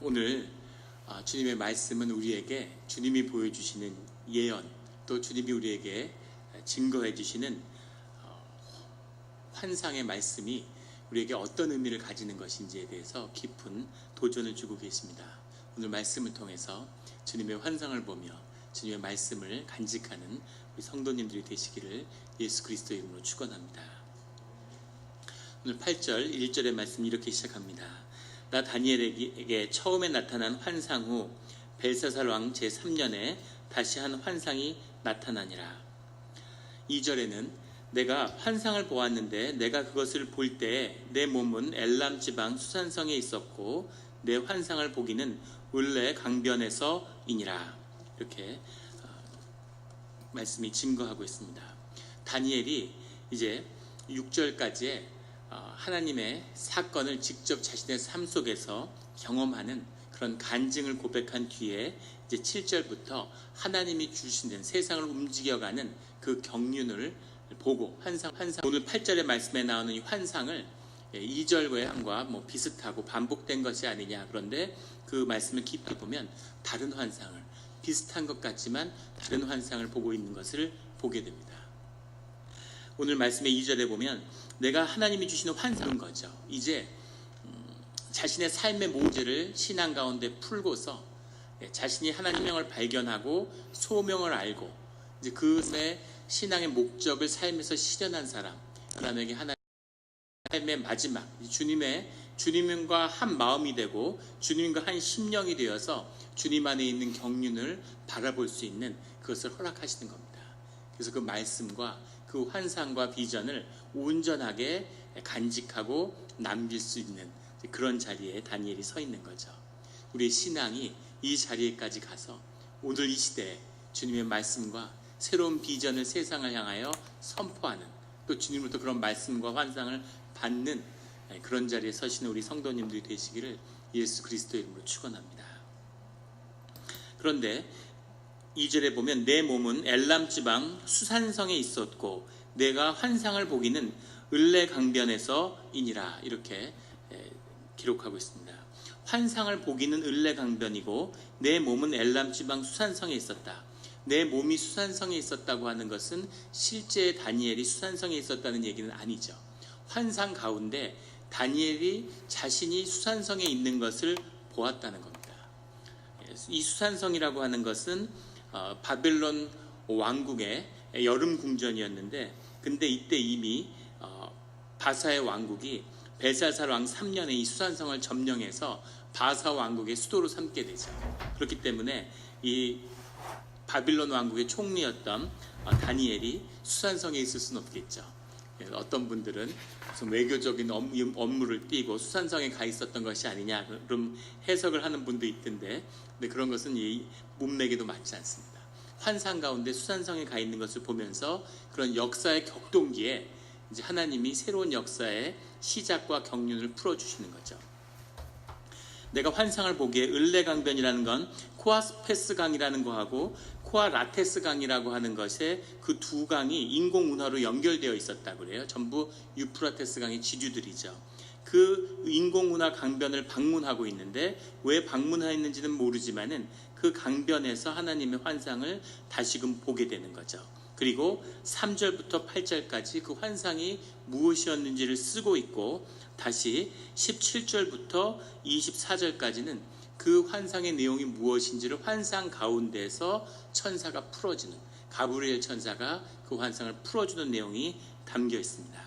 오늘 주님의 말씀은 우리에게 주님이 보여주시는 예언, 또 주님이 우리에게 증거해 주시는 환상의 말씀이 우리에게 어떤 의미를 가지는 것인지에 대해서 깊은 도전을 주고 계십니다. 오늘 말씀을 통해서 주님의 환상을 보며 주님의 말씀을 간직하는 우리 성도님들이 되시기를 예수 그리스도의 이름으로 축원합니다. 오늘 8절 1절의 말씀 이렇게 시작합니다. 나 다니엘에게 처음에 나타난 환상 후 벨사살 왕 제3년에 다시 한 환상이 나타나니라. 2절에는 내가 환상을 보았는데 내가 그것을 볼 때 내 몸은 엘람 지방 수산성에 있었고 내 환상을 보기는 을레 강변에서이니라. 이렇게 말씀이 증거하고 있습니다. 다니엘이 이제 6절까지의 하나님의 사건을 직접 자신의 삶 속에서 경험하는 그런 간증을 고백한 뒤에 이제 7절부터 하나님이 주시는 세상을 움직여가는 그 경륜을 보고 환상 오늘 8절의 말씀에 나오는 이 환상을 2절과 비슷하고 반복된 것이 아니냐. 그런데 그 말씀을 깊이 보면 다른 환상을 비슷한 것 같지만 다른 환상을 보고 있는 것을 보게 됩니다. 오늘 말씀의 2절에 보면 내가 하나님이 주시는 환상인 거죠. 이제 자신의 삶의 모질을 신앙 가운데 풀고서 자신이 하나님을 발견하고 소명을 알고 이제 그 신앙의 목적을 삶에서 실현한 사람에게 하나님의 삶의 마지막 주님과 한 마음이 되고 주님과 한 심령이 되어서 주님 안에 있는 경륜을 바라볼 수 있는 그것을 허락하시는 겁니다. 그래서 그 말씀과 그 환상과 비전을 온전하게 간직하고 남길 수 있는 그런 자리에 다니엘이 서 있는 거죠. 우리의 신앙이 이 자리에까지 가서 오늘 이 시대에 주님의 말씀과 새로운 비전을 세상을 향하여 선포하는, 또 주님으로부터 그런 말씀과 환상을 받는 그런 자리에 서시는 우리 성도님들이 되시기를 예수 그리스도의 이름으로 축원합니다. 그런데 2절에 보면 내 몸은 엘람 지방 수산성에 있었고 내가 환상을 보기는 을레 강변에서이니라. 이렇게 기록하고 있습니다. 환상을 보기는 을레 강변이고 내 몸은 엘람 지방 수산성에 있었다. 내 몸이 수산성에 있었다고 하는 것은 실제 다니엘이 수산성에 있었다는 얘기는 아니죠. 환상 가운데 다니엘이 자신이 수산성에 있는 것을 보았다는 겁니다. 이 수산성이라고 하는 것은 바벨론 왕국의 여름 궁전이었는데, 근데 이때 이미 바사의 왕국이 벨사살 왕 3년에 이 수산성을 점령해서 바사 왕국의 수도로 삼게 되죠. 그렇기 때문에 이 바빌론 왕국의 총리였던 다니엘이 수산성에 있을 수는 없겠죠. 어떤 분들은 무슨 외교적인 업무를 띠고 수산성에 가 있었던 것이 아니냐 그런 해석을 하는 분도 있던데, 근데 그런 것은 이 문맥에도 맞지 않습니다. 환상 가운데 수산성에 가 있는 것을 보면서 그런 역사의 격동기에 이제 하나님이 새로운 역사의 시작과 경륜을 풀어주시는 거죠. 내가 환상을 보기에 을레 강변이라는 건 코아스페스 강이라는 거하고 코아라테스 강이라고 하는 것에 그 두 강이 인공 운하로 연결되어 있었다고 그래요. 전부 유프라테스 강의 지류들이죠. 그 인공 운하 강변을 방문하고 있는데 왜 방문했는지는 모르지만은 그 강변에서 하나님의 환상을 다시금 보게 되는 거죠. 그리고 3절부터 8절까지 그 환상이 무엇이었는지를 쓰고 있고, 다시 17절부터 24절까지는 그 환상의 내용이 무엇인지를 환상 가운데서 천사가 풀어주는, 가브리엘 천사가 그 환상을 풀어주는 내용이 담겨 있습니다.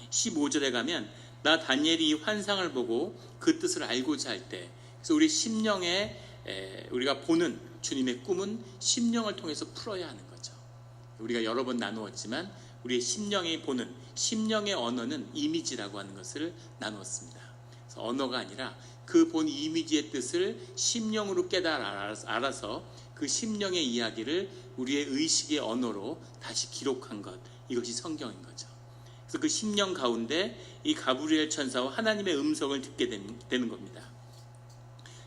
15절에 가면 나 다니엘이 이 환상을 보고 그 뜻을 알고자 할 때, 그래서 우리 심령에 우리가 보는 주님의 꿈은 심령을 통해서 풀어야 하는 거죠. 우리가 여러 번 나누었지만 우리의 심령이 보는 심령의 언어는 이미지라고 하는 것을 나누었습니다. 그래서 언어가 아니라 그 본 이미지의 뜻을 심령으로 알아서 그 심령의 이야기를 우리의 의식의 언어로 다시 기록한 것, 이것이 성경인 거죠. 그래서 그 심령 가운데 이 가브리엘 천사와 하나님의 음성을 듣게 되는 겁니다.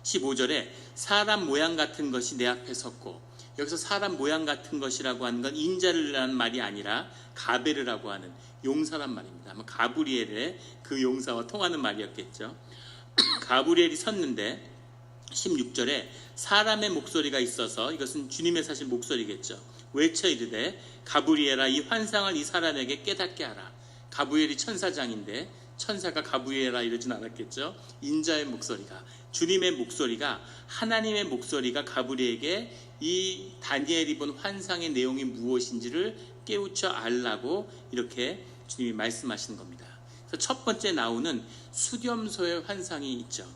15절에 사람 모양 같은 것이 내 앞에 섰고, 여기서 사람 모양 같은 것이라고 하는 건 인자르라는 말이 아니라 가베르라고 하는 용사란 말입니다. 아마 가브리엘의 그 용사와 통하는 말이었겠죠. 가브리엘이 섰는데 16절에 사람의 목소리가 있어서, 이것은 주님의 사실 목소리겠죠. 외쳐 이르되 가브리엘아, 이 환상을 이 사람에게 깨닫게 하라. 가브리엘이 천사장인데 천사가 가브리엘아 이러진 않았겠죠. 인자의 목소리가, 주님의 목소리가, 하나님의 목소리가 가브리엘에게 이 다니엘이 본 환상의 내용이 무엇인지를 깨우쳐 알라고 이렇게 주님이 말씀하시는 겁니다. 그래서 첫 번째 나오는 숫염소의 환상이 있죠.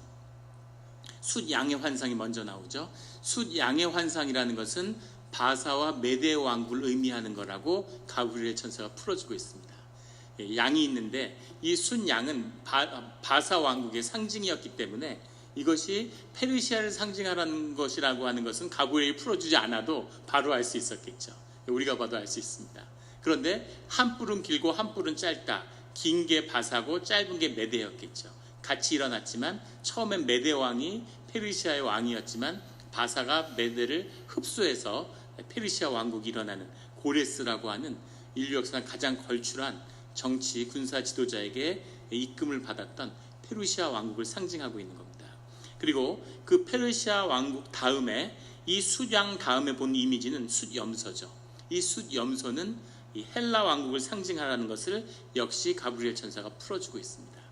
숫양의 환상이 먼저 나오죠. 숫양의 환상이라는 것은 바사와 메대 왕국을 의미하는 거라고 가브리엘 천사가 풀어주고 있습니다. 양이 있는데 이 숫양은 바사 왕국의 상징이었기 때문에 이것이 페르시아를 상징하라는 것이라고 하는 것은 가브리엘이 풀어주지 않아도 바로 알 수 있었겠죠. 우리가 봐도 알 수 있습니다. 그런데 한 뿔은 길고 한 뿔은 짧다. 긴 게 바사고 짧은 게 메대였겠죠. 같이 일어났지만 처음엔 메대 왕이 페르시아의 왕이었지만 바사가 메대를 흡수해서 페르시아 왕국이 일어나는 고레스라고 하는 인류 역사상 가장 걸출한 정치 군사 지도자에게 입금을 받았던 페르시아 왕국을 상징하고 있는 겁니다. 그리고 그 페르시아 왕국 다음에 이 숫양 다음에 본 이미지는 숫염소죠. 이 숫염소는 이 헬라 왕국을 상징하라는 것을 역시 가브리엘 천사가 풀어주고 있습니다.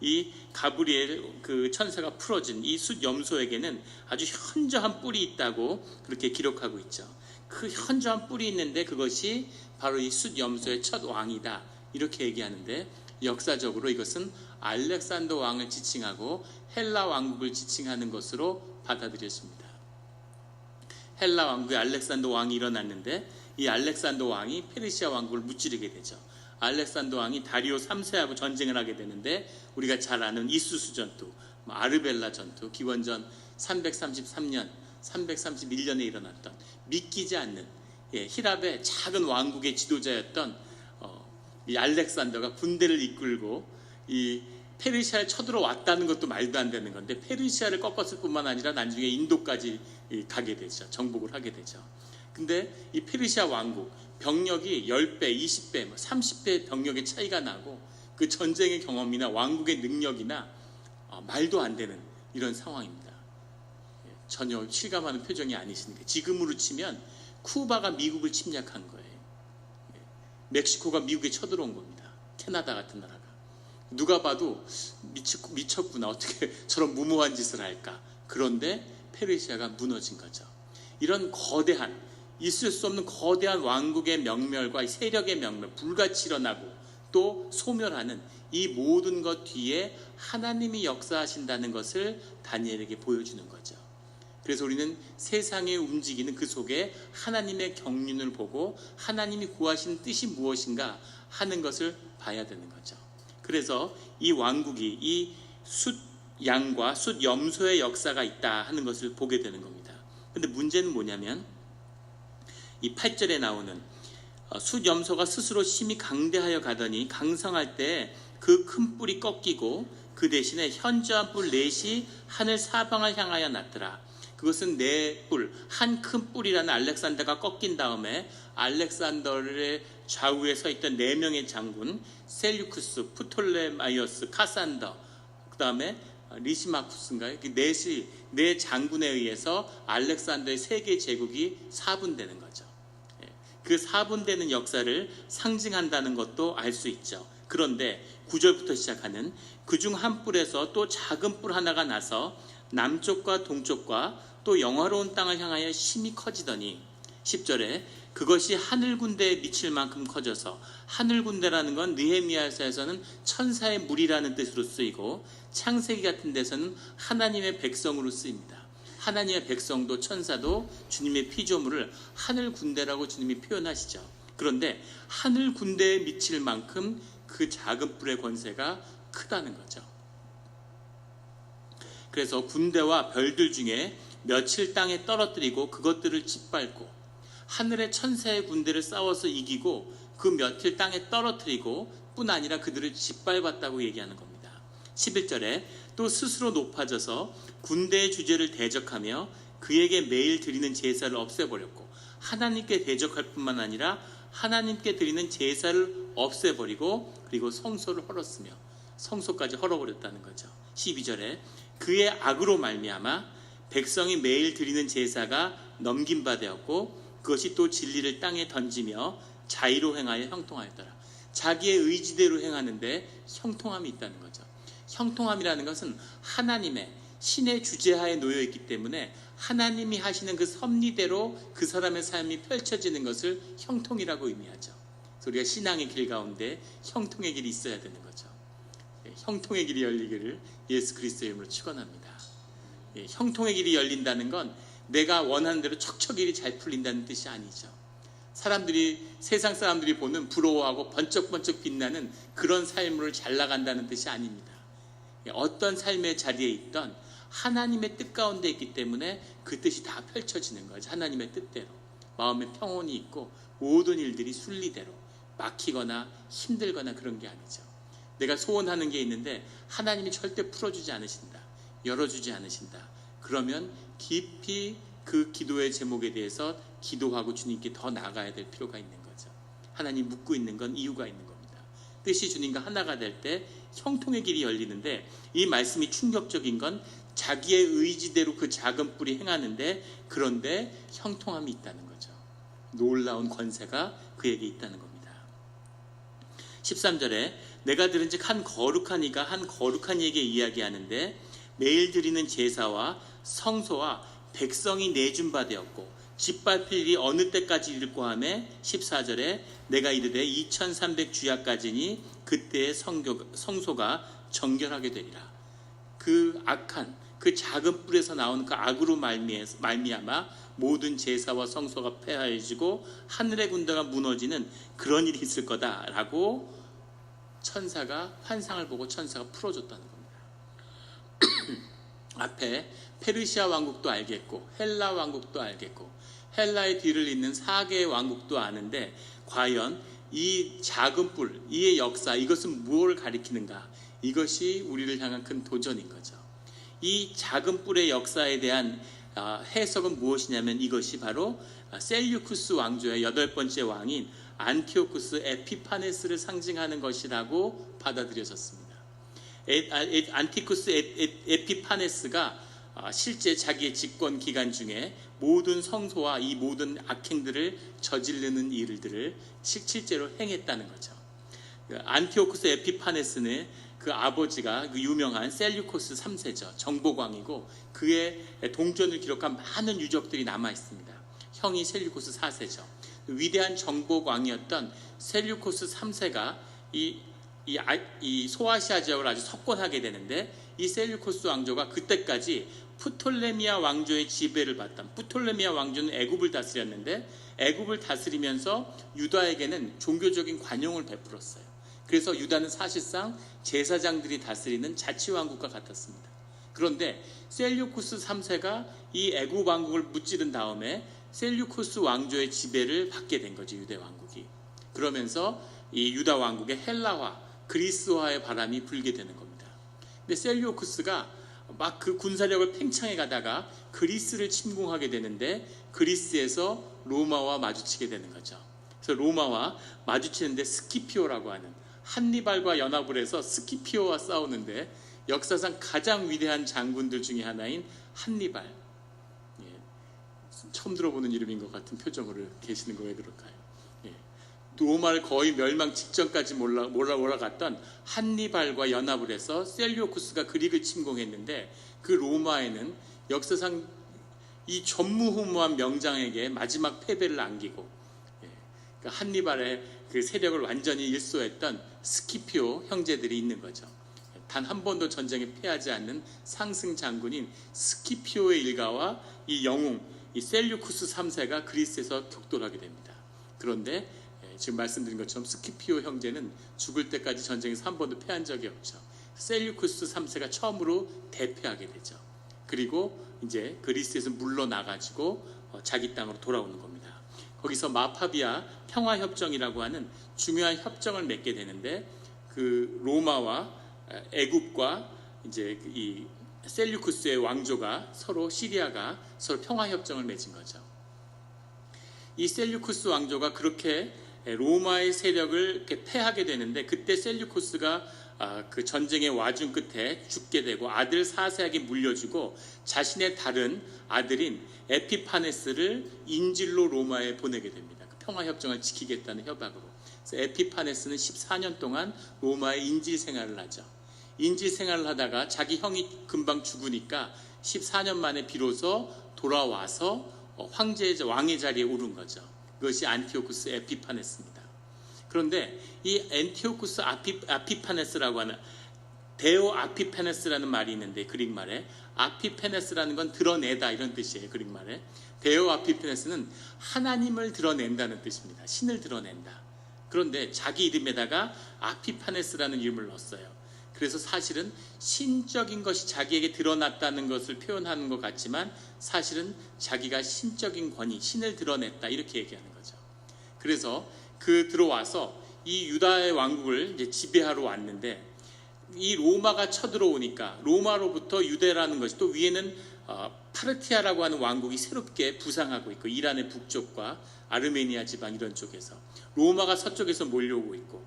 이 가브리엘 그 천사가 풀어준 이 숫염소에게는 아주 현저한 뿔이 있다고 그렇게 기록하고 있죠. 그 현저한 뿔이 있는데 그것이 바로 이 숫염소의 첫 왕이다 이렇게 얘기하는데, 역사적으로 이것은 알렉산더 왕을 지칭하고 헬라 왕국을 지칭하는 것으로 받아들여집니다. 헬라 왕국에 알렉산더 왕이 일어났는데 이 알렉산더 왕이 페르시아 왕국을 무찌르게 되죠. 알렉산더 왕이 다리오 3세하고 전쟁을 하게 되는데 우리가 잘 아는 이수수 전투, 아르벨라 전투, 기원전 333년, 331년에 일어났던 믿기지 않는 히랍의 작은 왕국의 지도자였던 이 알렉산더가 군대를 이끌고 이 페르시아를 쳐들어왔다는 것도 말도 안 되는 건데 페르시아를 꺾었을 뿐만 아니라 나중에 인도까지 가게 되죠. 정복을 하게 되죠. 근데 이 페르시아 왕국 병력이 10배, 20배, 30배 병력의 차이가 나고 그 전쟁의 경험이나 왕국의 능력이나 말도 안 되는 이런 상황입니다. 전혀 실감하는 표정이 아니시니까. 지금으로 치면 쿠바가 미국을 침략한 거예요. 멕시코가 미국에 쳐들어온 겁니다. 캐나다 같은 나라가. 누가 봐도 미쳤구나. 어떻게 저런 무모한 짓을 할까. 그런데 페르시아가 무너진 거죠. 이런 거대한, 있을 수 없는 거대한 왕국의 명멸과 세력의 명멸, 불같이 일어나고 또 소멸하는 이 모든 것 뒤에 하나님이 역사하신다는 것을 다니엘에게 보여주는 거죠. 그래서 우리는 세상에 움직이는 그 속에 하나님의 경륜을 보고 하나님이 구하신 뜻이 무엇인가 하는 것을 봐야 되는 거죠. 그래서 이 왕국이 이 숫양과 숫염소의 역사가 있다 하는 것을 보게 되는 겁니다. 그런데 문제는 뭐냐면 이 8절에 나오는 숫염소가 스스로 심히 강대하여 가더니 강성할 때 그 큰 뿔이 꺾이고 그 대신에 현저한 뿔 넷이 하늘 사방을 향하여 났더라. 그것은 네 뿔, 한 큰 뿔이라는 알렉산더가 꺾인 다음에 알렉산더의 좌우에 서 있던 4명의 장군, 셀류쿠스, 프톨레마이어스, 카산더, 그 다음에 리시마쿠스인가요? 네 장군에 의해서 알렉산더의 세계 제국이 사분되는 거죠. 그 사분되는 역사를 상징한다는 것도 알 수 있죠. 그런데 9절부터 시작하는 그중 한 뿔에서 또 작은 뿔 하나가 나서 남쪽과 동쪽과 또 영화로운 땅을 향하여 심히 커지더니 10절에 그것이 하늘 군대에 미칠 만큼 커져서, 하늘 군대라는 건 느헤미야서에서는 천사의 무리라는 뜻으로 쓰이고 창세기 같은 데서는 하나님의 백성으로 쓰입니다. 하나님의 백성도 천사도 주님의 피조물을 하늘 군대라고 주님이 표현하시죠. 그런데 하늘 군대에 미칠 만큼 그 작은 뿔의 권세가 크다는 거죠. 그래서 군대와 별들 중에 며칠 땅에 떨어뜨리고 그것들을 짓밟고, 하늘의 천사의 군대를 싸워서 이기고 그 며칠 땅에 떨어뜨리고 뿐 아니라 그들을 짓밟았다고 얘기하는 겁니다. 11절에 또 스스로 높아져서 군대의 주제를 대적하며 그에게 매일 드리는 제사를 없애버렸고, 하나님께 대적할 뿐만 아니라 하나님께 드리는 제사를 없애버리고 그리고 성소를 헐었으며, 성소까지 헐어버렸다는 거죠. 12절에 그의 악으로 말미암아 백성이 매일 드리는 제사가 넘긴 바 되었고 그것이 또 진리를 땅에 던지며 자의로 행하여 형통하였더라. 자기의 의지대로 행하는데 형통함이 있다는 거죠. 형통함이라는 것은 하나님의 신의 주제하에 놓여 있기 때문에 하나님이 하시는 그 섭리대로 그 사람의 삶이 펼쳐지는 것을 형통이라고 의미하죠. 그래서 우리가 신앙의 길 가운데 형통의 길이 있어야 되는 거죠. 형통의 길이 열리기를 예수 그리스도의 이름으로 축원합니다. 형통의 길이 열린다는 건 내가 원하는 대로 척척일이 잘 풀린다는 뜻이 아니죠. 세상 사람들이 보는 부러워하고 번쩍번쩍 빛나는 그런 삶으로 잘 나간다는 뜻이 아닙니다. 어떤 삶의 자리에 있던 하나님의 뜻 가운데 있기 때문에 그 뜻이 다 펼쳐지는 거죠. 하나님의 뜻대로 마음에 평온이 있고 모든 일들이 순리대로 막히거나 힘들거나 그런 게 아니죠. 내가 소원하는 게 있는데 하나님이 절대 풀어주지 않으신다, 열어주지 않으신다. 그러면 깊이 그 기도의 제목에 대해서 기도하고 주님께 더 나아가야 될 필요가 있는 거죠. 하나님 묻고 있는 건 이유가 있는 겁니다. 뜻이 주님과 하나가 될 때 형통의 길이 열리는데, 이 말씀이 충격적인 건 자기의 의지대로 그 작은 뿔이 행하는데 그런데 형통함이 있다는 거죠. 놀라운 권세가 그에게 있다는 겁니다. 13절에 내가 들은즉 한 거룩한 이가 한 거룩한 이에게 이야기하는데 매일 드리는 제사와 성소와 백성이 내준 바 되었고 짓밟힐 일이 어느 때까지 이를꼬 하매 14절에 내가 이르되 2300주야까지니 그때의 성소가 정결하게 되리라. 그 악한 그 작은 뿔에서 나오는 그 악으로 말미암아 모든 제사와 성소가 폐하여지고 하늘의 군대가 무너지는 그런 일이 있을 거다라고 천사가 환상을 보고 천사가 풀어줬다는 겁니다. 앞에 페르시아 왕국도 알겠고 헬라 왕국도 알겠고 헬라의 뒤를 잇는 4개의 왕국도 아는데 과연 이 작은 뿔, 이의 역사, 이것은 무엇을 가리키는가? 이것이 우리를 향한 큰 도전인 거죠. 이 작은 뿔의 역사에 대한 해석은 무엇이냐면 이것이 바로 셀류쿠스 왕조의 8번째 왕인 안티오쿠스 에피파네스를 상징하는 것이라고 받아들여졌습니다. 안티쿠스 에피파네스가 실제 자기의 집권 기간 중에 모든 성소와 이 모든 악행들을 저지르는 일들을 실제로 행했다는 거죠. 안티오쿠스 에피파네스는 그 아버지가 그 유명한 셀류코스 3세죠. 정복왕이고 그의 동전을 기록한 많은 유적들이 남아 있습니다. 형이 셀류코스 4세죠. 위대한 정복왕이었던 셀류코스 3세가 이 소아시아 지역을 아주 석권하게 되는데 이 셀류코스 왕조가 그때까지 프톨레미아 왕조의 지배를 받던, 프톨레미아 왕조는 애굽을 다스렸는데 애굽을 다스리면서 유다에게는 종교적인 관용을 베풀었어요. 그래서 유다는 사실상 제사장들이 다스리는 자치왕국과 같았습니다. 그런데 셀류쿠스 3세가 이 애굽 왕국을 무찌른 다음에 셀류쿠스 왕조의 지배를 받게 된 거죠. 유대 왕국이. 그러면서 이 유다 왕국의 헬라화, 그리스화의 바람이 불게 되는 겁니다. 근데 셀류쿠스가 막 그 군사력을 팽창해 가다가 그리스를 침공하게 되는데 그리스에서 로마와 마주치게 되는 거죠. 그래서 로마와 마주치는데 스키피오라고 하는, 한니발과 연합을 해서 스키피오와 싸우는데 역사상 가장 위대한 장군들 중에 하나인 한니발, 처음 들어보는 이름인 것 같은 표정으로 계시는 거 왜 그럴까요? 로마를 거의 멸망 직전까지 몰아갔던 한니발과 연합을 해서 셀류쿠스가 그릭을 침공했는데 그 로마에는 역사상 이 전무후무한 명장에게 마지막 패배를 안기고 한니발의 그 세력을 완전히 일소했던 스키피오 형제들이 있는 거죠. 단 한 번도 전쟁에 패하지 않는 상승 장군인 스키피오의 일가와 이 영웅, 이 셀류쿠스 3세가 그리스에서 격돌하게 됩니다. 그런데 지금 말씀드린 것처럼 스키피오 형제는 죽을 때까지 전쟁에서 한 번도 패한 적이 없죠. 셀류쿠스 3세가 처음으로 대패하게 되죠. 그리고 이제 그리스에서 물러나가지고 자기 땅으로 돌아오는 겁니다. 거기서 마파비아 평화협정이라고 하는 중요한 협정을 맺게 되는데 그 로마와 애굽과 이제 이 셀류쿠스의 왕조가 시리아가 서로 평화협정을 맺은 거죠. 이 셀류쿠스 왕조가 그렇게 로마의 세력을 이렇게 패하게 되는데 그때 셀류쿠스가 그 전쟁의 와중 끝에 죽게 되고 아들 사세에게 물려주고 자신의 다른 아들인 에피파네스를 인질로 로마에 보내게 됩니다. 그 평화협정을 지키겠다는 협약으로. 그래서 에피파네스는 14년 동안 로마에 인질 생활을 하죠. 인질 생활을 하다가 자기 형이 금방 죽으니까 14년 만에 비로소 돌아와서 왕의 자리에 오른 거죠. 그것이 안티오쿠스 에피파네스입니다. 그런데 이 안티오쿠스 아피파네스라고 하는 데오 아피파네스라는 말이 있는데 그릭말에 아피파네스라는 건 드러내다 이런 뜻이에요. 그릭말에 데오 아피파네스는 하나님을 드러낸다는 뜻입니다. 신을 드러낸다. 그런데 자기 이름에다가 아피파네스라는 이름을 넣었어요. 그래서 사실은 신적인 것이 자기에게 드러났다는 것을 표현하는 것 같지만 사실은 자기가 신적인 권위, 신을 드러냈다 이렇게 얘기하는 거죠. 그래서 들어와서 이 유다의 왕국을 이제 지배하러 왔는데 이 로마가 쳐들어오니까 로마로부터 유대라는 것이 또 위에는 파르티아라고 하는 왕국이 새롭게 부상하고 있고 이란의 북쪽과 아르메니아 지방 이런 쪽에서 로마가 서쪽에서 몰려오고 있고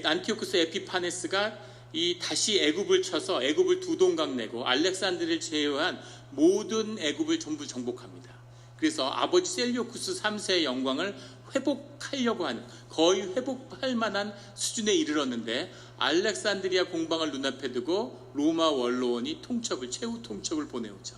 안티오쿠스 에피파네스가 다시 애굽을 쳐서 애굽을 두 동강 내고 알렉산드를 제외한 모든 애굽을 전부 정복합니다. 그래서 아버지 셀류쿠스 3세의 영광을 회복하려고 하는 거의 회복할 만한 수준에 이르렀는데 알렉산드리아 공방을 눈앞에 두고 로마 원로원이 최후 통첩을 보내오죠.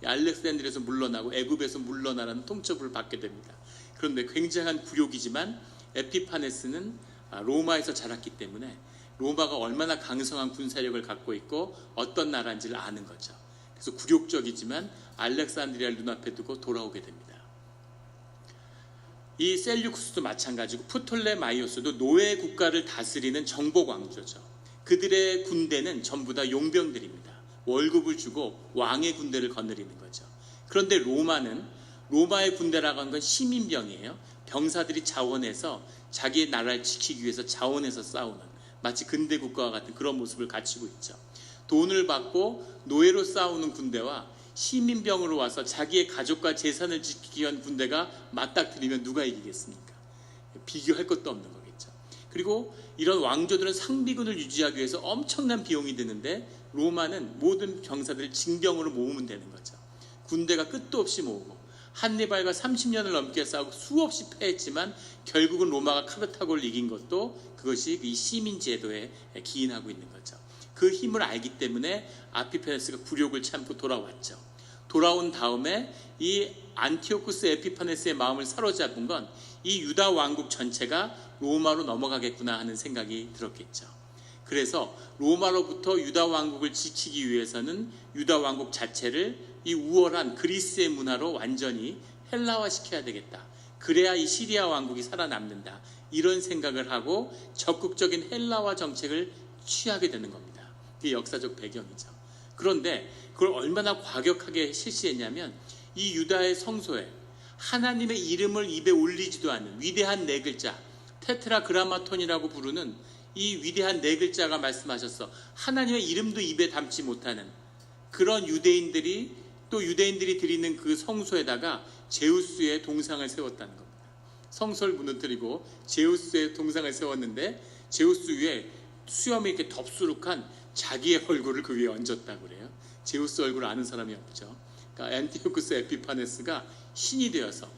알렉산드리아에서 물러나고 애굽에서 물러나라는 통첩을 받게 됩니다. 그런데 굉장한 굴욕이지만 에피파네스는 로마에서 자랐기 때문에 로마가 얼마나 강성한 군사력을 갖고 있고 어떤 나라인지를 아는 거죠. 그래서 굴욕적이지만 알렉산드리아를 눈앞에 두고 돌아오게 됩니다. 이 셀류쿠스도 마찬가지고 프톨레마이오스도 노예 국가를 다스리는 정복 왕조죠. 그들의 군대는 전부 다 용병들입니다. 월급을 주고 왕의 군대를 거느리는 거죠. 그런데 로마의 군대라고 하는 건 시민병이에요. 병사들이 자원해서 자기의 나라를 지키기 위해서 자원해서 싸우는 마치 근대 국가와 같은 그런 모습을 갖추고 있죠. 돈을 받고 노예로 싸우는 군대와 시민병으로 와서 자기의 가족과 재산을 지키기 위한 군대가 맞닥뜨리면 누가 이기겠습니까? 비교할 것도 없는 거겠죠. 그리고 이런 왕조들은 상비군을 유지하기 위해서 엄청난 비용이 드는데 로마는 모든 병사들을 징병으로 모으면 되는 거죠. 군대가 끝도 없이 모으고 한니발과 30년을 넘게 싸우고 수없이 패했지만 결국은 로마가 카르타고를 이긴 것도 그것이 이 시민 제도에 기인하고 있는 거죠. 그 힘을 알기 때문에 아피파네스가 굴욕을 참고 돌아왔죠. 돌아온 다음에 이 안티오쿠스 에피파네스의 마음을 사로잡은 건 이 유다 왕국 전체가 로마로 넘어가겠구나 하는 생각이 들었겠죠. 그래서 로마로부터 유다 왕국을 지키기 위해서는 유다 왕국 자체를 이 우월한 그리스의 문화로 완전히 헬라화시켜야 되겠다. 그래야 이 시리아 왕국이 살아남는다. 이런 생각을 하고 적극적인 헬라화 정책을 취하게 되는 겁니다. 그게 역사적 배경이죠. 그런데 그걸 얼마나 과격하게 실시했냐면 이 유다의 성소에 하나님의 이름을 입에 올리지도 않는 위대한 네 글자 테트라그라마톤이라고 부르는 이 위대한 네 글자가 말씀하셔서 하나님의 이름도 입에 담지 못하는 그런 유대인들이 드리는 그 성소에다가 제우스의 동상을 세웠다는 겁니다. 성소를 무너뜨리고 제우스의 동상을 세웠는데 제우스 위에 수염이 이렇게 덥수룩한 자기의 얼굴을 그 위에 얹었다고 그래요. 제우스 얼굴을 아는 사람이 없죠. 그러니까 안티오쿠스 에피파네스가 신이 되어서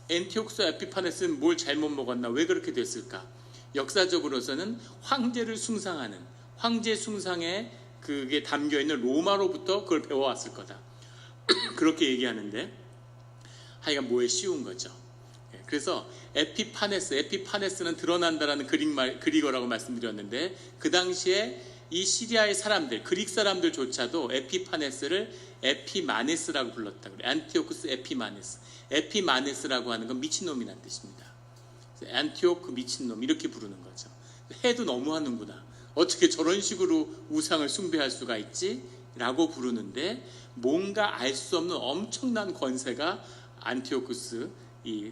안티오쿠스 에피파네스는 뭘 잘못 먹었나 왜 그렇게 됐을까? 역사적으로서는 황제를 숭상하는 황제 숭상에 그게 담겨있는 로마로부터 그걸 배워왔을 거다. 그렇게 얘기하는데 하여간 뭐에 씌운 거죠. 그래서 에피파네스는 드러난다라는 그리거라고 말씀드렸는데 그 당시에 이 시리아의 사람들, 그릭 사람들조차도 에피파네스를 에피마네스라고 불렀다고 그래요. 안티오쿠스 에피마네스라고 하는 건 미친놈이라는 뜻입니다. 안티오크 미친놈 이렇게 부르는 거죠. 해도 너무하는구나. 어떻게 저런 식으로 우상을 숭배할 수가 있지? 라고 부르는데 뭔가 알 수 없는 엄청난 권세가 안티오쿠스 이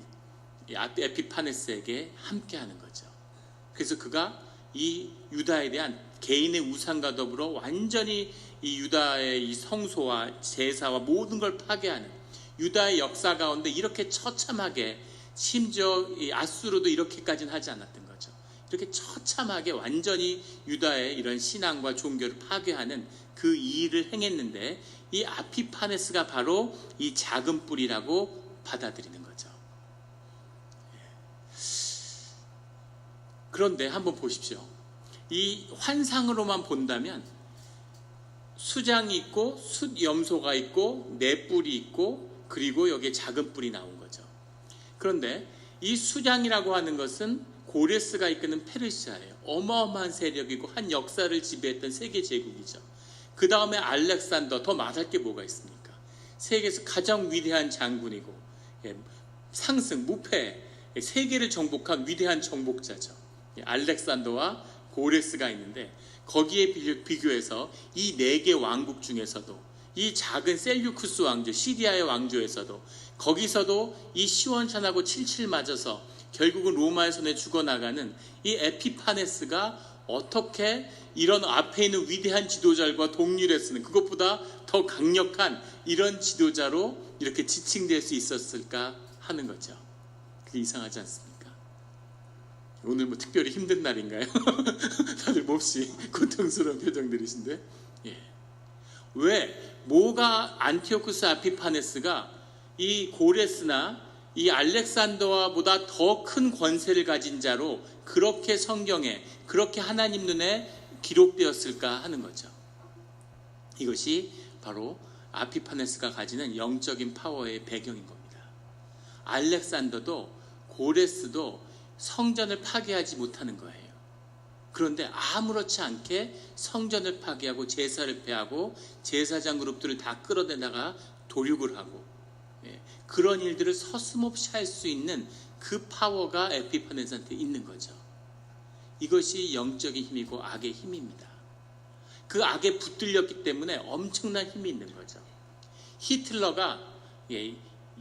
에피파네스에게 함께하는 거죠. 그래서 그가 이 유다에 대한 개인의 우상과 더불어 완전히 이 유다의 이 성소와 제사와 모든 걸 파괴하는 유다의 역사 가운데 이렇게 처참하게 심지어 이 아수르도 이렇게까지는 하지 않았던 거죠. 이렇게 처참하게 완전히 유다의 이런 신앙과 종교를 파괴하는 그 일을 행했는데, 이 아피파네스가 바로 이 작은 뿔이라고 받아들이는 거죠. 그런데 한번 보십시오. 이 환상으로만 본다면 수장이 있고 숫염소가 있고 네 뿔이 있고 그리고 여기에 작은 뿔이 나온 거죠. 그런데 이 수장이라고 하는 것은 고레스가 이끄는 페르시아예요. 어마어마한 세력이고 한 역사를 지배했던 세계 제국이죠. 그 다음에 알렉산더, 더 말할 게 뭐가 있습니까? 세계에서 가장 위대한 장군이고 상승, 무패, 세계를 정복한 위대한 정복자죠. 알렉산더와 고레스가 있는데, 거기에 비교해서 이 네 개 왕국 중에서도 이 작은 셀류쿠스 왕조, 시리아의 왕조에서도 거기서도 이 시원찮하고 칠칠 맞아서 결국은 로마의 손에 죽어나가는 이 에피파네스가 어떻게 이런 앞에 있는 위대한 지도자들과 동률했으면 그것보다 더 강력한 이런 지도자로 이렇게 지칭될 수 있었을까 하는 거죠. 그게 이상하지 않습니까? 오늘 뭐 특별히 힘든 날인가요? 다들 몹시 고통스러운 표정들이신데, 왜 뭐가 안티오쿠스 아피파네스가 이 고레스나 이 알렉산더와보다 더 큰 권세를 가진 자로 그렇게 성경에, 그렇게 하나님 눈에 기록되었을까 하는 거죠. 이것이 바로 아피파네스가 가지는 영적인 파워의 배경인 겁니다. 알렉산더도 고레스도 성전을 파괴하지 못하는 거예요. 그런데 아무렇지 않게 성전을 파괴하고 제사를 폐하고 제사장 그룹들을 다 끌어내다가 도륙을 하고, 그런 일들을 서슴없이 할 수 있는 그 파워가 에피파네스한테 있는 거죠. 이것이 영적인 힘이고 악의 힘입니다. 그 악에 붙들렸기 때문에 엄청난 힘이 있는 거죠. 히틀러가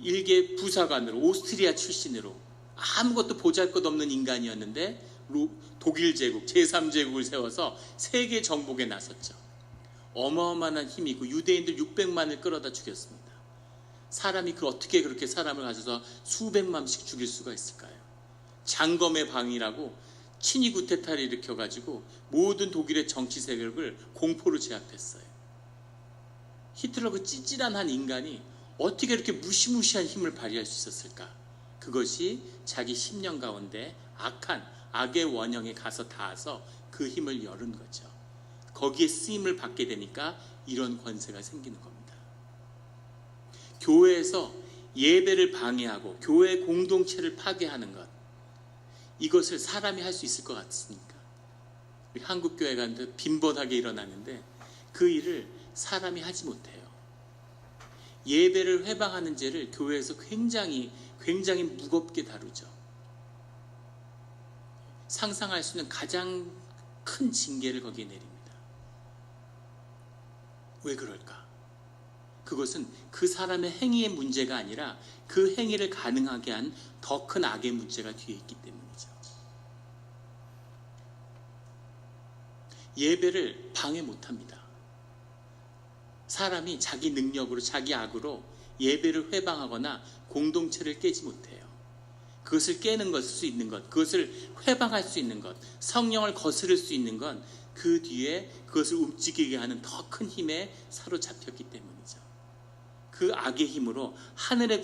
일개 부사관으로, 오스트리아 출신으로 아무것도 보잘것없는 인간이었는데 독일 제국, 제3제국을 세워서 세계 정복에 나섰죠. 어마어마한 힘이고 유대인들 600만을 끌어다 죽였습니다. 사람이 어떻게 그렇게 사람을 가져서 수백만씩 죽일 수가 있을까요? 장검의 방이라고 친위 구테타를 일으켜가지고 모든 독일의 정치 세력을 공포로 제압했어요. 히틀러 그 찌질한 한 인간이 어떻게 이렇게 무시무시한 힘을 발휘할 수 있었을까? 그것이 자기 심령 가운데 악한 악의 원형에 가서 닿아서 그 힘을 열은 거죠. 거기에 쓰임을 받게 되니까 이런 권세가 생기는 겁니다. 교회에서 예배를 방해하고 교회 공동체를 파괴하는 것, 이것을 사람이 할 수 있을 것 같습니까? 한국 교회가 빈번하게 일어나는데 그 일을 사람이 하지 못해요. 예배를 회방하는 죄를 교회에서 굉장히 무겁게 다루죠. 상상할 수 있는 가장 큰 징계를 거기에 내립니다. 왜 그럴까? 그것은 그 사람의 행위의 문제가 아니라 그 행위를 가능하게 한 더 큰 악의 문제가 뒤에 있기 때문이죠. 예배를 방해 못합니다. 사람이 자기 능력으로, 자기 악으로 예배를 회방하거나 공동체를 깨지 못해요. 그것을 깨는 것일 수 있는 것, 그것을 회방할 수 있는 것, 성령을 거스를 수 있는 건 그 뒤에 그것을 움직이게 하는 더 큰 힘에 사로잡혔기 때문이죠. 그 악의 힘으로 하늘의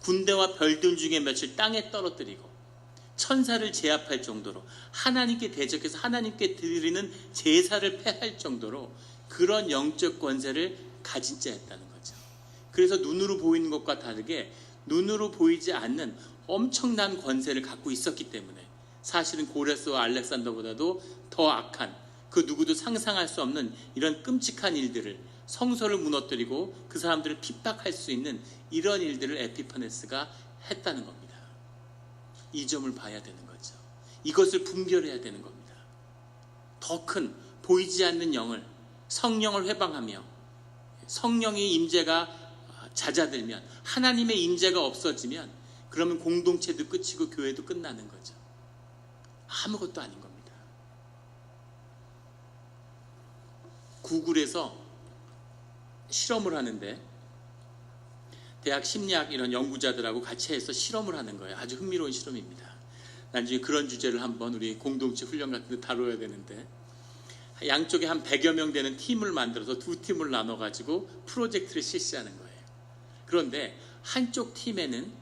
군대와 별들 중에 며칠 땅에 떨어뜨리고 천사를 제압할 정도로 하나님께 대적해서 하나님께 드리는 제사를 폐할 정도로 그런 영적 권세를 가진 자였다는 거죠. 그래서 눈으로 보이는 것과 다르게 눈으로 보이지 않는 엄청난 권세를 갖고 있었기 때문에 사실은 고레스와 알렉산더보다도 더 악한, 그 누구도 상상할 수 없는 이런 끔찍한 일들을, 성소를 무너뜨리고 그 사람들을 핍박할 수 있는 이런 일들을 에피파네스가 했다는 겁니다. 이 점을 봐야 되는 거죠. 이것을 분별해야 되는 겁니다. 더 큰 보이지 않는 영을, 성령을 회방하며 성령의 임재가 잦아들면, 하나님의 임재가 없어지면 그러면 공동체도 끝이고 교회도 끝나는 거죠. 아무것도 아닌 겁니다. 구글에서 실험을 하는데 대학 심리학 이런 연구자들하고 같이 해서 실험을 하는 거예요. 아주 흥미로운 실험입니다. 나중에 그런 주제를 한번 우리 공동체 훈련 같은 데 다뤄야 되는데, 양쪽에 한 100여 명 되는 팀을 만들어서 두 팀을 나눠가지고 프로젝트를 실시하는 거예요. 그런데 한쪽 팀에는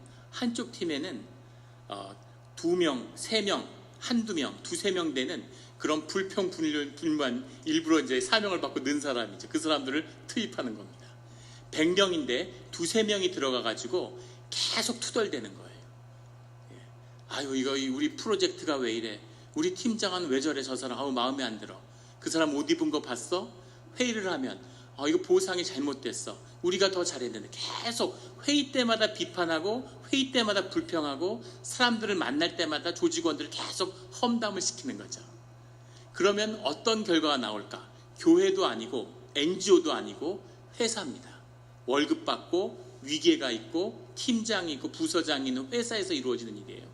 2명, 3명, 한두 명, 두세 명 되는 그런 불평불만 일부러 이제 사명을 받고 는 사람이죠. 그 사람들을 투입하는 겁니다. 100명인데 두세 명이 들어가가지고 계속 투덜대는 거예요. 아유, 이거 우리 프로젝트가 왜 이래? 우리 팀장은 왜 저래? 저 사람 아우 마음에 안 들어. 그 사람 옷 입은 거 봤어? 회의를 하면 이거 보상이 잘못됐어. 우리가 더 잘했는데 계속 회의 때마다 비판하고 회의 때마다 불평하고 사람들을 만날 때마다 조직원들을 계속 험담을 시키는 거죠. 그러면 어떤 결과가 나올까? 교회도 아니고 NGO도 아니고 회사입니다. 월급 받고 위계가 있고 팀장이 있고 부서장이 있는 회사에서 이루어지는 일이에요.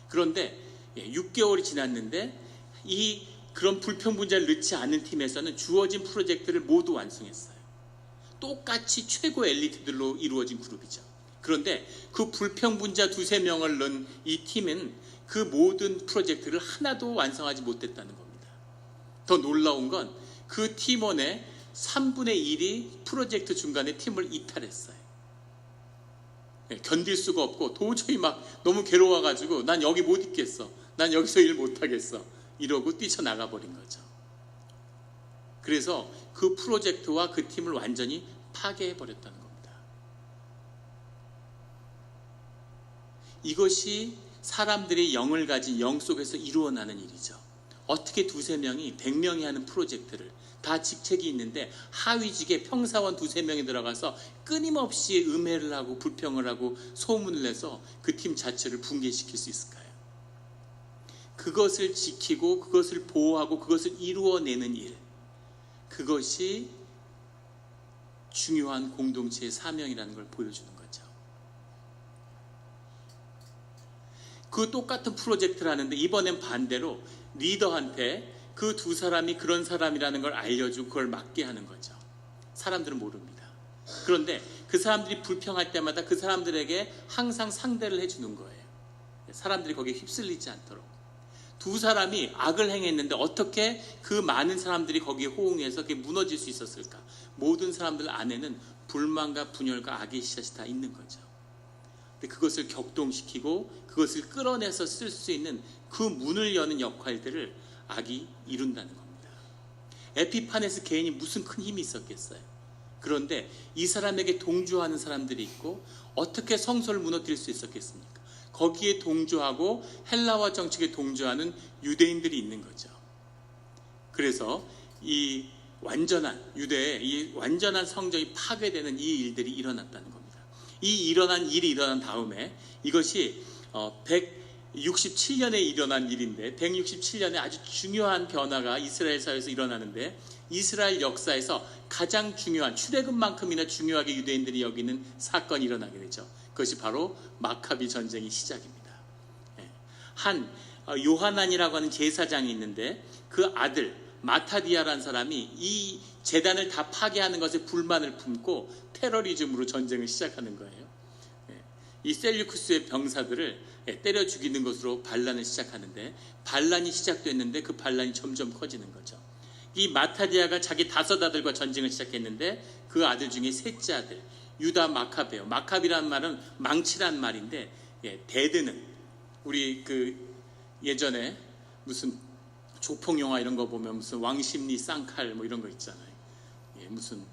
그런데 6개월이 지났는데 그런 불평분자를 넣지 않는 팀에서는 주어진 프로젝트를 모두 완성했어요. 똑같이 최고 엘리트들로 이루어진 그룹이죠. 그런데 그 불평분자 두세 명을 넣은 이 팀은 그 모든 프로젝트를 하나도 완성하지 못했다는 겁니다. 더 놀라운 건 그 팀원의 3분의 1이 프로젝트 중간에 팀을 이탈했어요. 견딜 수가 없고 도저히 막 너무 괴로워가지고 난 여기 못 있겠어. 난 여기서 일 못하겠어. 이러고 뛰쳐나가 버린 거죠. 그래서 그 프로젝트와 그 팀을 완전히 파괴해버렸다는 겁니다. 이것이 사람들이 영을 가진 영 속에서 이루어나는 일이죠. 어떻게 두세 명이 100명이 하는 프로젝트를 다 직책이 있는데 하위직에 평사원 두세 명이 들어가서 끊임없이 음해를 하고 불평을 하고 소문을 내서 그 팀 자체를 붕괴시킬 수 있을까요? 그것을 지키고 그것을 보호하고 그것을 이루어내는 일, 그것이 중요한 공동체의 사명이라는 걸 보여주는 거죠. 그 똑같은 프로젝트를 하는데 이번엔 반대로 리더한테 그 두 사람이 그런 사람이라는 걸 알려주고 그걸 맡게 하는 거죠. 사람들은 모릅니다. 그런데 그 사람들이 불평할 때마다 그 사람들에게 항상 상대를 해주는 거예요. 사람들이 거기에 휩쓸리지 않도록. 두 사람이 악을 행했는데 어떻게 그 많은 사람들이 거기에 호응해서 그게 무너질 수 있었을까? 모든 사람들 안에는 불만과 분열과 악의 씨앗이 다 있는 거죠. 근데 그것을 격동시키고 그것을 끌어내서 쓸 수 있는 그 문을 여는 역할들을 악이 이룬다는 겁니다. 에피파네스 개인이 무슨 큰 힘이 있었겠어요. 그런데 이 사람에게 동조하는 사람들이 있고 어떻게 성소를 무너뜨릴 수 있었겠습니까? 거기에 동조하고 헬라와 정책에 동조하는 유대인들이 있는 거죠. 그래서 이 완전한 유대의 이 완전한 성전이 파괴되는 이 일들이 일어났다는 겁니다. 이 일이 일어난 다음에 이것이 167년에 일어난 일인데 167년에 아주 중요한 변화가 이스라엘 사회에서 일어나는데 이스라엘 역사에서 가장 중요한 출애굽만큼이나 중요하게 유대인들이 여기는 사건이 일어나게 되죠. 그것이 바로 마카비 전쟁의 시작입니다. 한 요하난이라고 하는 제사장이 있는데 그 아들 마타디아라는 사람이 이 제단을 다 파괴하는 것에 불만을 품고 테러리즘으로 전쟁을 시작하는 거예요. 이 셀류쿠스의 병사들을 때려 죽이는 것으로 반란을 시작하는데 반란이 시작됐는데 그 반란이 점점 커지는 거죠. 이 마타디아가 자기 5아들과 전쟁을 시작했는데 그 아들 중에 셋째 아들 유다 마카베오, 마카비라는 말은 망치란 말인데 대드는 우리 그 예전에 무슨 조폭 영화 이런 거 보면 무슨 왕십리 쌍칼 뭐 이런 거 있잖아요. 무슨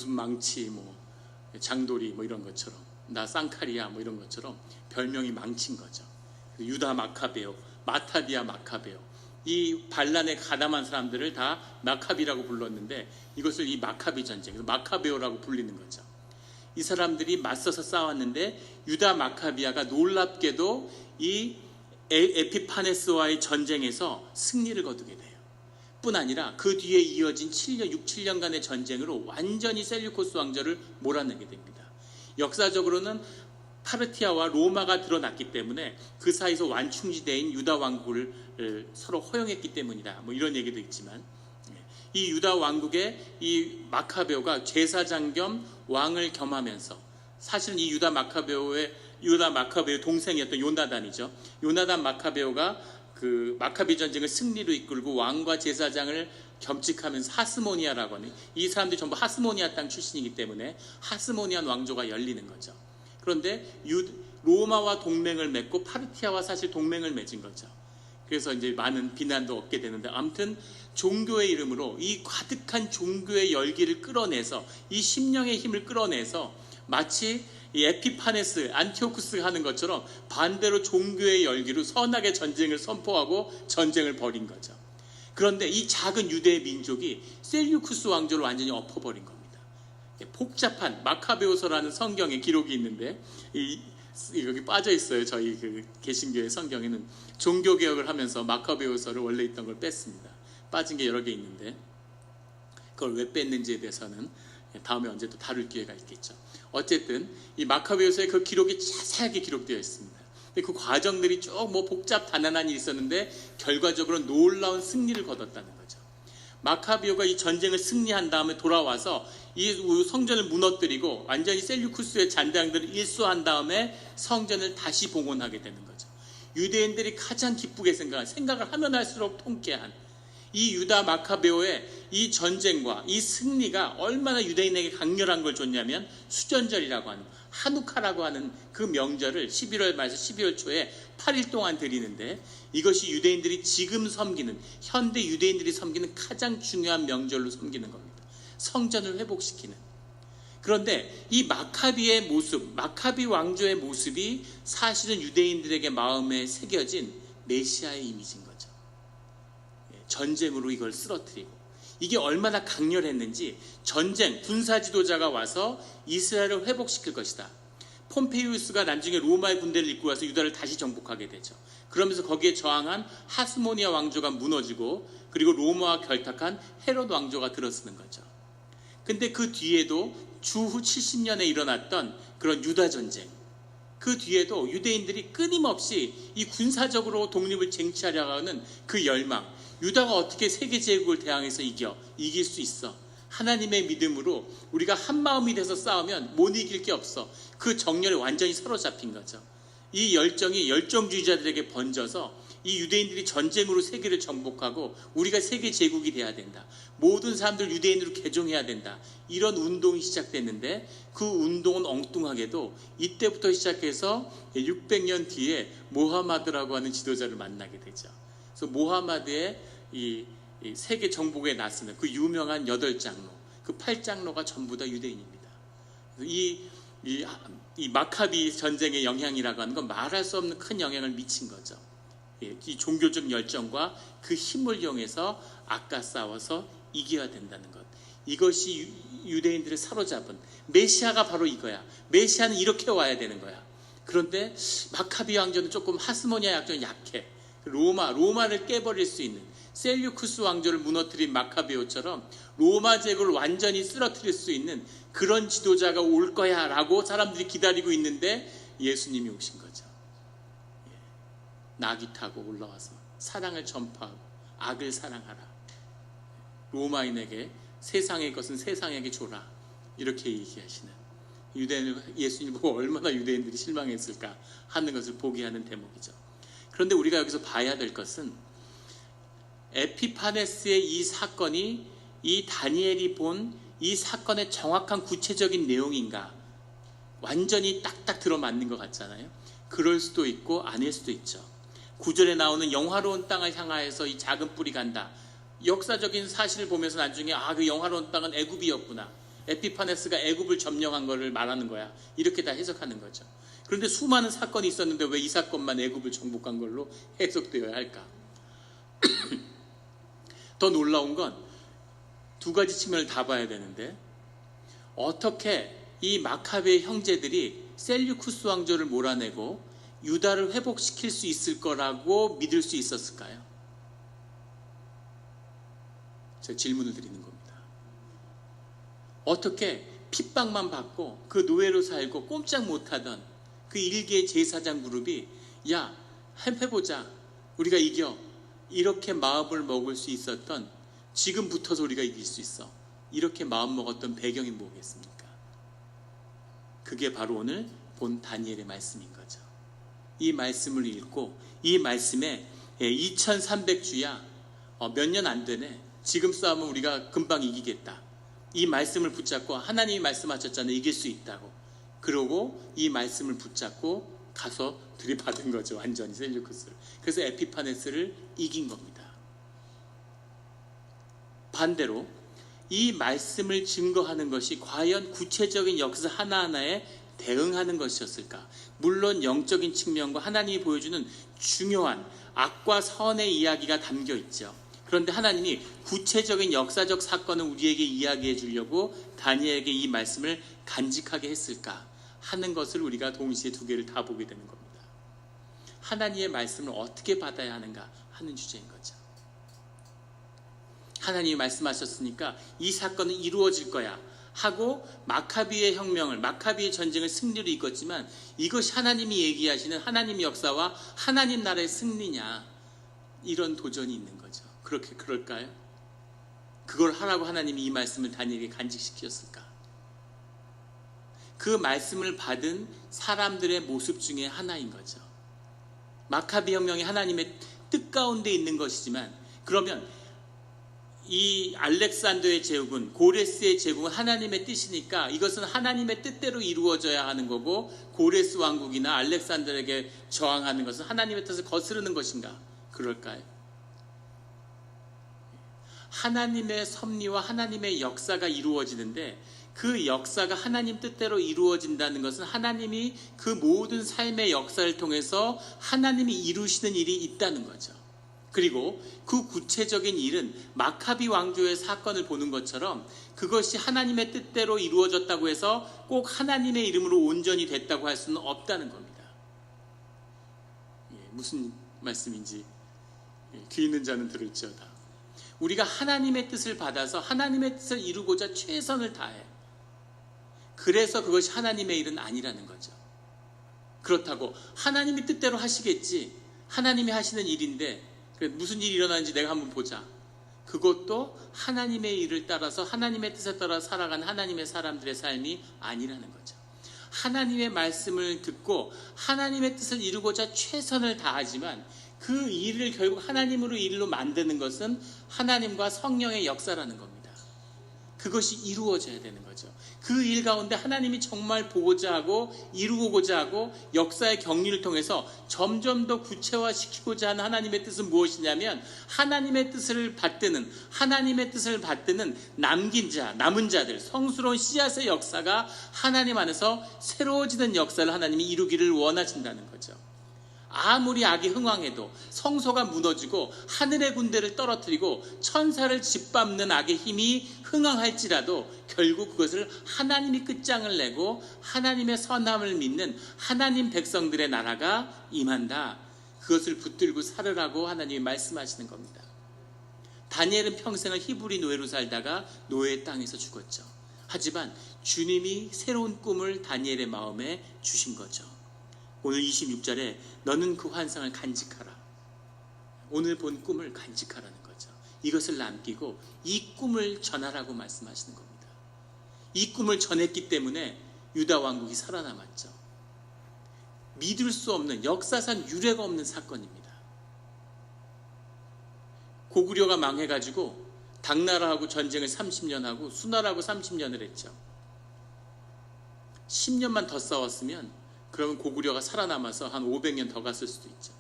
망치 뭐 장돌이 뭐 이런 것처럼 나 쌍칼이야 뭐 이런 것처럼 별명이 망친 거죠. 유다 마카베오, 마타디아 마카베오, 이 반란에 가담한 사람들을 다 마카비라고 불렀는데 이것을 이 마카비 전쟁, 마카베오라고 불리는 거죠. 이 사람들이 맞서서 싸웠는데 유다 마카비아가 놀랍게도 이 에피파네스와의 전쟁에서 승리를 거두게 돼요. 뿐 아니라 그 뒤에 이어진 7년간의 전쟁으로 완전히 셀류코스 왕조를 몰아내게 됩니다. 역사적으로는 파르티아와 로마가 드러났기 때문에 그 사이에서 완충지대인 유다 왕국을 서로 허용했기 때문이다. 뭐 이런 얘기도 있지만 이 유다 왕국의 이 마카베오가 제사장 겸 왕을 겸하면서 사실은 이 유다 마카베오의 유다 마카베오 동생이었던 요나단이죠. 요나단 마카베오가 그 마카비 전쟁을 승리로 이끌고 왕과 제사장을 겸직하면서 하스모니아라고 하는, 이 사람들이 전부 하스모니아 땅 출신이기 때문에 하스모니안 왕조가 열리는 거죠. 그런데 로마와 동맹을 맺고 파르티아와 사실 동맹을 맺은 거죠. 그래서 이제 많은 비난도 얻게 되는데, 아무튼 종교의 이름으로 이 가득한 종교의 열기를 끌어내서, 이 심령의 힘을 끌어내서 마치 이 에피파네스, 안티오쿠스가 하는 것처럼 반대로 종교의 열기로 선악의 전쟁을 선포하고 전쟁을 벌인 거죠. 그런데 이 작은 유대의 민족이 셀류쿠스 왕조를 완전히 엎어버린 겁니다. 복잡한 마카베오서라는 성경에 기록이 있는데, 여기 빠져 있어요. 저희 그 개신교의 성경에는 종교 개혁을 하면서 마카베오서를 원래 있던 걸 뺐습니다. 빠진 게 여러 개 있는데, 그걸 왜 뺐는지에 대해서는 다음에 언제 또 다룰 기회가 있겠죠. 어쨌든 이 마카베오서에 그 기록이 자세하게 기록되어 있습니다. 근데 그 과정들이 쭉 뭐 복잡 단단한 일이 있었는데 결과적으로 놀라운 승리를 거뒀다는 거죠. 마카베오가 이 전쟁을 승리한 다음에 돌아와서 이 성전을 무너뜨리고 완전히 셀류쿠스의 잔당들을 일소한 다음에 성전을 다시 봉헌하게 되는 거죠. 유대인들이 가장 기쁘게 생각을 하면 할수록 통쾌한 이 유다 마카베오의 이 전쟁과 이 승리가 얼마나 유대인에게 강렬한 걸 줬냐면, 수전절이라고 하는, 하누카라고 하는 그 명절을 11월 말에서 12월 초에 8일 동안 드리는데, 이것이 유대인들이 지금 섬기는, 현대 유대인들이 섬기는 가장 중요한 명절로 섬기는 겁니다. 성전을 회복시키는. 그런데 이 마카비의 모습, 마카비 왕조의 모습이 사실은 유대인들에게 마음에 새겨진 메시아의 이미지인 거죠. 전쟁으로 이걸 쓰러뜨리고, 이게 얼마나 강렬했는지, 전쟁, 군사 지도자가 와서 이스라엘을 회복시킬 것이다. 폼페이우스가 나중에 로마의 군대를 이끌고 와서 유다를 다시 정복하게 되죠. 그러면서 거기에 저항한 하스모니아 왕조가 무너지고, 그리고 로마와 결탁한 헤롯 왕조가 들어서는 거죠. 근데 그 뒤에도 주후 70년에 일어났던 그런 유다 전쟁, 그 뒤에도 유대인들이 끊임없이 이 군사적으로 독립을 쟁취하려고 하는 그 열망, 유다가 어떻게 세계 제국을 대항해서 이길 수 있어. 하나님의 믿음으로 우리가 한 마음이 돼서 싸우면 못 이길 게 없어. 그 정열에 완전히 사로잡힌 거죠. 이 열정이 열정주의자들에게 번져서 이 유대인들이 전쟁으로 세계를 정복하고 우리가 세계 제국이 돼야 된다. 모든 사람들 유대인으로 개종해야 된다. 이런 운동이 시작됐는데, 그 운동은 엉뚱하게도 이때부터 시작해서 600년 뒤에 모하마드라고 하는 지도자를 만나게 되죠. 그래서 모하마드의 이 세계 정복에 나서는 그 유명한 8장로, 그 8장로가 전부 다 유대인입니다. 이 마카비 전쟁의 영향이라고 하는 건 말할 수 없는 큰 영향을 미친 거죠. 이 종교적 열정과 그 힘을 이용해서 아까 싸워서 이겨야 된다는 것, 이것이 유대인들을 사로잡은 메시아가 바로 이거야. 메시아는 이렇게 와야 되는 거야. 그런데 마카비 왕조는 조금 하스모니아 약조는 약해. 로마를 깨버릴 수 있는, 셀류쿠스 왕조를 무너뜨린 마카베오처럼 로마 제국을 완전히 쓰러뜨릴 수 있는 그런 지도자가 올 거야 라고 사람들이 기다리고 있는데, 예수님이 오신 거죠. 나귀 타고 올라와서 사랑을 전파하고 악을 사랑하라. 로마인에게 세상의 것은 세상에게 줘라. 이렇게 얘기하시는, 예수님 보고 얼마나 유대인들이 실망했을까 하는 것을 보게 하는 대목이죠. 그런데 우리가 여기서 봐야 될 것은, 에피파네스의 이 사건이 이 다니엘이 본 이 사건의 정확한 구체적인 내용인가? 완전히 딱딱 들어맞는 것 같잖아요. 그럴 수도 있고 아닐 수도 있죠. 9절에 나오는 영화로운 땅을 향하여서 이 작은 뿔이 간다. 역사적인 사실을 보면서 나중에 그 영화로운 땅은 애굽이었구나. 에피파네스가 애굽을 점령한 것을 말하는 거야. 이렇게 다 해석하는 거죠. 그런데 수많은 사건이 있었는데 왜 이 사건만 애굽을 정복한 걸로 해석되어야 할까? 더 놀라운 건 두 가지 측면을 다 봐야 되는데, 어떻게 이 마카베의 형제들이 셀류쿠스 왕조를 몰아내고 유다를 회복시킬 수 있을 거라고 믿을 수 있었을까요? 제가 질문을 드리는 겁니다. 어떻게 핍박만 받고 그 노예로 살고 꼼짝 못하던 그 일개의 제사장 그룹이 야, 해보자, 우리가 이겨, 이렇게 마음을 먹을 수 있었던, 지금부터서 우리가 이길 수 있어, 이렇게 마음 먹었던 배경이 뭐겠습니까? 그게 바로 오늘 본 다니엘의 말씀인 거죠. 이 말씀을 읽고 이 말씀에 2300주야 몇 년 안 되네. 지금 싸우면 우리가 금방 이기겠다. 이 말씀을 붙잡고 하나님이 말씀하셨잖아요. 이길 수 있다고. 그러고 이 말씀을 붙잡고 가서 들이받은 거죠. 완전히 셀류크스를. 그래서 에피파네스를 이긴 겁니다. 반대로 이 말씀을 증거하는 것이 과연 구체적인 역사 하나하나에 대응하는 것이었을까? 물론 영적인 측면과 하나님이 보여주는 중요한 악과 선의 이야기가 담겨 있죠. 그런데 하나님이 구체적인 역사적 사건을 우리에게 이야기해 주려고 다니엘에게 이 말씀을 간직하게 했을까 하는 것을 우리가 동시에 두 개를 다 보게 되는 겁니다. 하나님의 말씀을 어떻게 받아야 하는가 하는 주제인 거죠. 하나님이 말씀하셨으니까 이 사건은 이루어질 거야 하고 마카비의 혁명을, 마카비의 전쟁을 승리로 이끌었지만 이것이 하나님이 얘기하시는 하나님의 역사와 하나님 나라의 승리냐, 이런 도전이 있는 거죠. 그럴까요? 그걸 하라고 하나님이 이 말씀을 다니엘에게 간직시켰을까? 그 말씀을 받은 사람들의 모습 중에 하나인 거죠. 마카비 혁명이 하나님의 뜻 가운데 있는 것이지만, 그러면 이 알렉산더의 제국은, 고레스의 제국은 하나님의 뜻이니까 이것은 하나님의 뜻대로 이루어져야 하는 거고, 고레스 왕국이나 알렉산더에게 저항하는 것은 하나님의 뜻을 거스르는 것인가? 그럴까요? 하나님의 섭리와 하나님의 역사가 이루어지는데, 그 역사가 하나님 뜻대로 이루어진다는 것은 하나님이 그 모든 삶의 역사를 통해서 하나님이 이루시는 일이 있다는 거죠. 그리고 그 구체적인 일은 마카비 왕조의 사건을 보는 것처럼 그것이 하나님의 뜻대로 이루어졌다고 해서 꼭 하나님의 이름으로 온전히 됐다고 할 수는 없다는 겁니다. 무슨 말씀인지 귀 있는 자는 들을지어다. 우리가 하나님의 뜻을 받아서 하나님의 뜻을 이루고자 최선을 다해. 그래서 그것이 하나님의 일은 아니라는 거죠. 그렇다고 하나님이 뜻대로 하시겠지, 하나님이 하시는 일인데 무슨 일이 일어나는지 내가 한번 보자, 그것도 하나님의 일을 따라서 하나님의 뜻에 따라 살아가는 하나님의 사람들의 삶이 아니라는 거죠. 하나님의 말씀을 듣고 하나님의 뜻을 이루고자 최선을 다하지만 그 일을 결국 하나님으로 일로 만드는 것은 하나님과 성령의 역사라는 겁니다. 그것이 이루어져야 되는 거죠. 그 일 가운데 하나님이 정말 보고자 하고 이루고자 하고 역사의 격리를 통해서 점점 더 구체화시키고자 하는 하나님의 뜻은 무엇이냐면, 하나님의 뜻을 받드는, 하나님의 뜻을 받드는 남은 자들, 성스러운 씨앗의 역사가 하나님 안에서 새로워지는 역사를 하나님이 이루기를 원하신다는 거죠. 아무리 악이 흥왕해도, 성소가 무너지고 하늘의 군대를 떨어뜨리고 천사를 짓밟는 악의 힘이 흥왕할지라도 결국 그것을 하나님이 끝장을 내고 하나님의 선함을 믿는 하나님 백성들의 나라가 임한다. 그것을 붙들고 살으라고 하나님이 말씀하시는 겁니다. 다니엘은 평생을 히브리 노예로 살다가 노예의 땅에서 죽었죠. 하지만 주님이 새로운 꿈을 다니엘의 마음에 주신 거죠. 오늘 26절에 너는 그 환상을 간직하라. 오늘 본 꿈을 간직하라는 거죠. 이것을 남기고 이 꿈을 전하라고 말씀하시는 겁니다. 이 꿈을 전했기 때문에 유다 왕국이 살아남았죠. 믿을 수 없는, 역사상 유례가 없는 사건입니다. 고구려가 망해가지고 당나라하고 전쟁을 30년 하고 수나라하고 30년을 했죠. 10년만 더 싸웠으면 그러면 고구려가 살아남아서 한 500년 더 갔을 수도 있죠.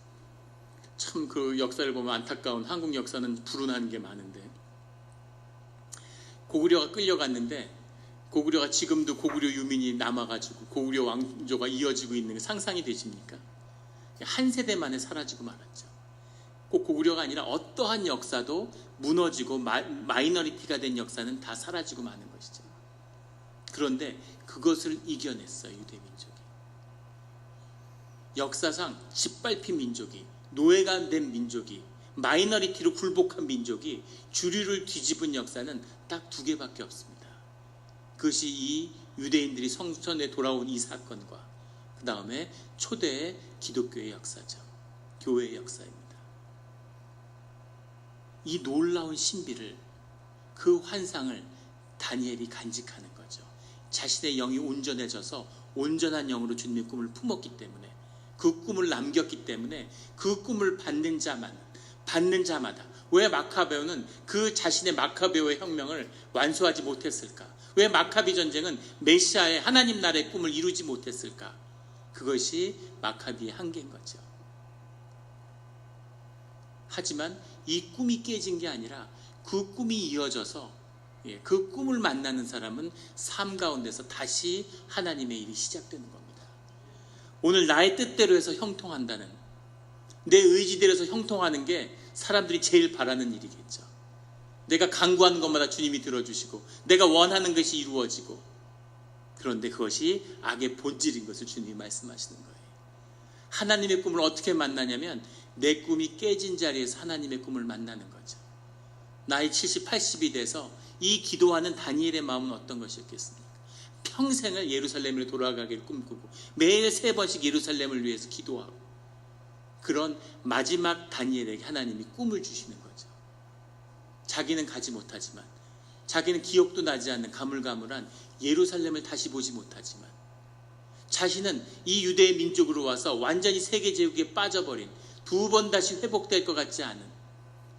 참 그 역사를 보면 안타까운, 한국 역사는 불운한 게 많은데, 고구려가 끌려갔는데 고구려가 지금도 고구려 유민이 남아가지고 고구려 왕조가 이어지고 있는 게 상상이 되십니까? 한 세대 만에 사라지고 말았죠. 꼭 고구려가 아니라 어떠한 역사도 무너지고 마이너리티가 된 역사는 다 사라지고 마는 것이죠. 그런데 그것을 이겨냈어요, 유대 민족이. 역사상 짓밟힌 민족이, 노예가 된 민족이, 마이너리티로 굴복한 민족이 주류를 뒤집은 역사는 딱 두 개밖에 없습니다. 그것이 이 유대인들이 성전에 돌아온 이 사건과 그 다음에 초대의 기독교의 역사죠. 교회의 역사입니다. 이 놀라운 신비를, 그 환상을 다니엘이 간직하는 거죠. 자신의 영이 온전해져서 온전한 영으로 주님의 꿈을 품었기 때문에, 그 꿈을 남겼기 때문에 그 꿈을 받는 자마다, 왜 마카베오는 그 자신의 마카베오의 혁명을 완수하지 못했을까? 왜 마카비 전쟁은 메시아의 하나님 나라의 꿈을 이루지 못했을까? 그것이 마카비의 한계인 거죠. 하지만 이 꿈이 깨진 게 아니라 그 꿈이 이어져서 그 꿈을 만나는 사람은 삶 가운데서 다시 하나님의 일이 시작되는 겁니다. 오늘 나의 뜻대로 해서 형통한다는, 내 의지대로 해서 형통하는 게 사람들이 제일 바라는 일이겠죠. 내가 간구하는 것마다 주님이 들어주시고 내가 원하는 것이 이루어지고, 그런데 그것이 악의 본질인 것을 주님이 말씀하시는 거예요. 하나님의 꿈을 어떻게 만나냐면 내 꿈이 깨진 자리에서 하나님의 꿈을 만나는 거죠. 나이 70, 80이 돼서 이 기도하는 다니엘의 마음은 어떤 것이었겠습니까? 평생을 예루살렘으로 돌아가기를 꿈꾸고 매일 3번씩 예루살렘을 위해서 기도하고, 그런 마지막 다니엘에게 하나님이 꿈을 주시는 거죠. 자기는 가지 못하지만, 자기는 기억도 나지 않는 가물가물한 예루살렘을 다시 보지 못하지만, 자신은 이 유대의 민족으로 와서 완전히 세계 제국에 빠져버린, 2번 다시 회복될 것 같지 않은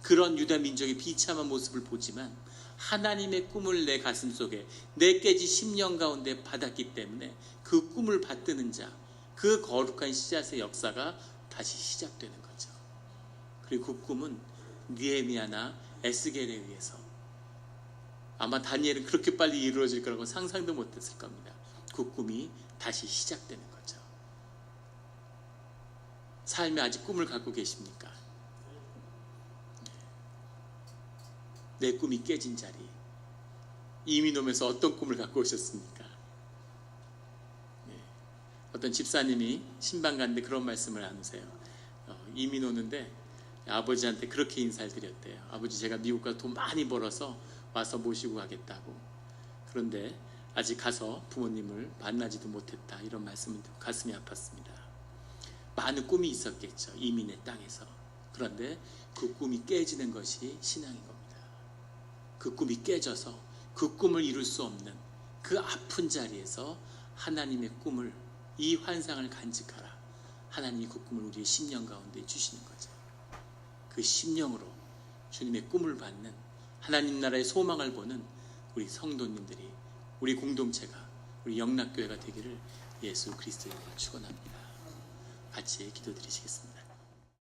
그런 유다 민족의 비참한 모습을 보지만, 하나님의 꿈을 내 가슴 속에 내 깨진 10년 가운데 받았기 때문에 그 꿈을 받드는 자, 그 거룩한 씨앗의 역사가 다시 시작되는 거죠. 그리고 그 꿈은 느헤미야나 에스겔에 의해서, 아마 다니엘은 그렇게 빨리 이루어질 거라고 상상도 못했을 겁니다. 그 꿈이 다시 시작되는 거죠. 삶에 아직 꿈을 갖고 계십니까? 내 꿈이 깨진 자리, 이민홈에서 어떤 꿈을 갖고 오셨습니까? 어떤 집사님이 신방 갔는데 그런 말씀을 하세요. 이민 오는데 아버지한테 그렇게 인사를 드렸대요. 아버지, 제가 미국 가서 돈 많이 벌어서 와서 모시고 가겠다고. 그런데 아직 가서 부모님을 만나지도 못했다, 이런 말씀을 듣고 가슴이 아팠습니다. 많은 꿈이 있었겠죠, 이민의 땅에서. 그런데 그 꿈이 깨지는 것이 신앙인 겁니다. 그 꿈이 깨져서 그 꿈을 이룰 수 없는 그 아픈 자리에서 하나님의 꿈을, 이 환상을 간직하라. 하나님이 그 꿈을 우리의 심령 가운데 주시는 거죠. 그 심령으로 주님의 꿈을 받는, 하나님 나라의 소망을 보는 우리 성도님들이, 우리 공동체가, 우리 영락교회가 되기를 예수 그리스도의 이름으로 축원합니다. 같이 기도드리시겠습니다.